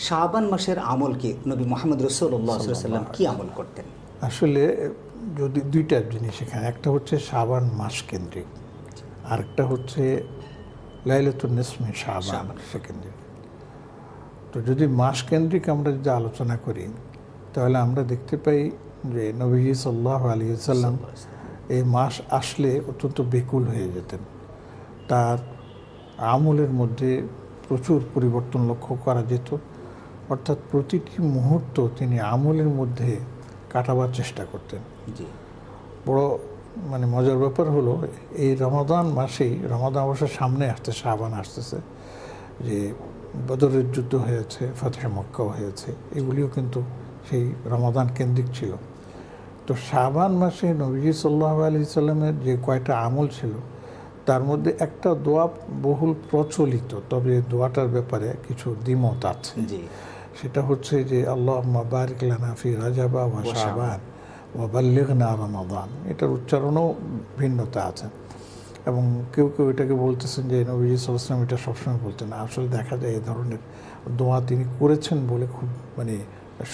শাবান মাসের আমল কি নবী মুহাম্মদ রাসূলুল্লাহ সাল্লাল্লাহু আলাইহি ওয়াসাল্লাম কি আমল করতেন? আসলে যদি দুইটা জিনিস এখানে, একটা হচ্ছে শাবান মাস কেন্দ্রিক, আরেকটা হচ্ছে লাইলাতুন নিসফে শাবান সেকেন্ডারি। তো যদি মাস কেন্দ্রিক আমরা যদি আলোচনা করি তাহলে আমরা দেখতে পাই যে নবীজি সাল্লাল্লাহু আলাইহি ওয়াসাল্লাম এই মাস আসলে অত্যন্ত বেকুল হয়ে যেতেন। তার আমলের মধ্যে প্রচুর পরিবর্তন লক্ষ্য করা যেত, অর্থাৎ প্রতিটি মুহূর্ত তিনি আমলের মধ্যে কাটাবার চেষ্টা করতেন। বড় মজার ব্যাপার হলো এই রমাদান মাসেই, রমাদান অবশ্য সামনে আসছে, শাবান আসতেছে, যে বদরের যুদ্ধ হয়েছে, ফাতহে মক্কা হয়েছে, এগুলিও কিন্তু সেই রমাদান কেন্দ্রিক ছিল। তো শাবান মাসে নবীজি সাল্লাল্লাহু আলাইহি সাল্লামের যে কয়টা আমল ছিল তার মধ্যে একটা দোয়া বহুল প্রচলিত, তবে দোয়াটার ব্যাপারে কিছু দ্বিমত আছে। সেটা হচ্ছে যে আল্লাহুম্মা বারিক লানা ফি রাজাবা ওয়া শাবান ওয়া বাল্লিগনা রমাদান। এটার উচ্চারণও ভিন্নতা আছে এবং কেউ কেউ এটাকে বলতেছেন যে নবীজি সাল্লাল্লাহু আলাইহি ওয়াসাল্লাম এটা সবসময় বলতেন না। আসলে দেখা যায় এই ধরনের দোয়া তিনি করেছেন বলে খুব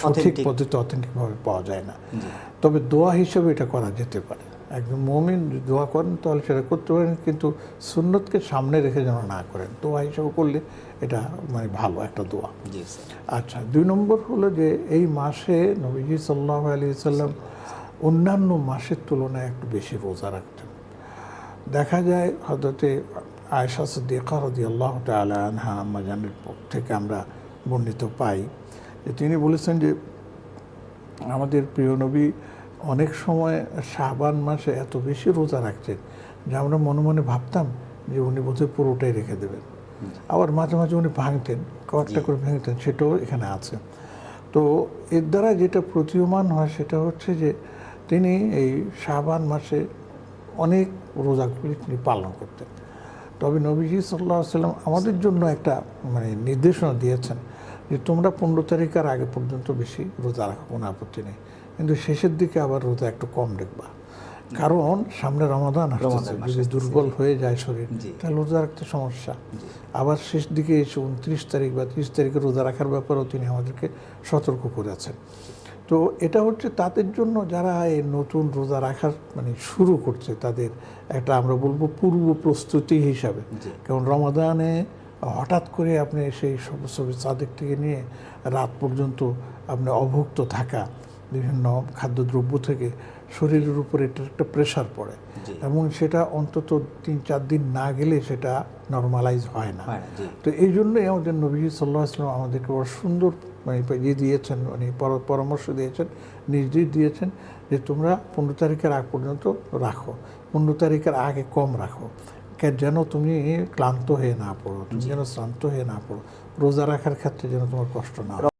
সঠিক পদ্ধতি অথেন্টিকভাবে পাওয়া যায় না। তবে দোয়া হিসেবে এটা করা যেতে পারে। একজন মুমিন দোয়া করেন তাহলে সেটা করতে পারেন, কিন্তু সুন্নতকে সামনে রেখে যেন না করেন। দোয়া হিসেবে করলে এটা ভালো একটা দোয়া। আচ্ছা, 2 নম্বর হলো যে এই মাসে নবীজি সাল্লাল্লাহু আলাইহি ওয়াসাল্লাম অন্যান্য মাসের তুলনায় একটু বেশি রোজা রাখতেন। দেখা যায় হযরতে আয়েশা সিদ্দিকা রাদিয়াল্লাহু তাআলা আনহা আম্মা জানের থেকে আমরা বর্ণিত পাই যে তিনি বলেছেন যে আমাদের প্রিয় নবী অনেক সময় শাবান মাসে এত বেশি রোজা রাখছেন যে আমরা মনে মনে ভাবতাম যে উনি বোধহয় পুরোটাই রেখে দেবেন। আবার মাঝে মাঝে উনি ভাঙতেন, কয়েকটা করে ভাঙতেন, সেটাও এখানে আছে। তো এর দ্বারা যেটা প্রতীয়মান হয় সেটা হচ্ছে যে তিনি এই শাবান মাসে অনেক রোজাগুলি তিনি পালন করতেন। তবে নবীজি সাল্লাল্লাহু আলাইহি ওয়াসাল্লাম আমাদের জন্য একটা নির্দেশনা দিয়েছেন যে তোমরা 15 তারিখের আগে পর্যন্ত বেশি রোজা রাখো, কোনো আপত্তি নেই, কিন্তু শেষের দিকে আবার রোজা একটু কম রাখবা, কারণ সামনে রমাদান আসছে, যদি দুর্বল হয়ে যায় শরীর তাহলে রোজা রাখতে সমস্যা। আবার শেষ দিকে এসে 29 তারিখ বা 30 তারিখে রোজা রাখার ব্যাপারেও তিনি আমাদেরকে সতর্ক করেছেন। তো এটা হচ্ছে তাদের জন্য যারা এই নতুন রোজা রাখার শুরু করছে, তাদের একটা আমরা বলবো পূর্ব প্রস্তুতি হিসাবে। কারণ রমাদানে হঠাৎ করে আপনি সেই সবে সাদেক থেকে নিয়ে রাত পর্যন্ত আপনি অভুক্ত থাকা বিভিন্ন খাদ্যদ্রব্য থেকে শরীরের উপরে এটা একটা প্রেশার পড়ে এবং সেটা অন্তত 3-4 দিন না গেলে সেটা নর্মালাইজ হয় না। তো এই জন্যই আমাদের নবীজি সাল্লাল্লাহু আলাইহি ওয়াসাল্লাম আমাদেরকে বড় সুন্দর দিয়েছেন, পরামর্শ দিয়েছেন, নির্দেশ দিয়েছেন যে তোমরা 15 তারিখের আগ পর্যন্ত রাখো, 15 তারিখের আগে কম রাখো, যেন তুমি ক্লান্ত হয়ে না পড়ো, তুমি যেন শ্রান্ত হয়ে না পড়ো, রোজা রাখার ক্ষেত্রে যেন তোমার কষ্ট না হয়।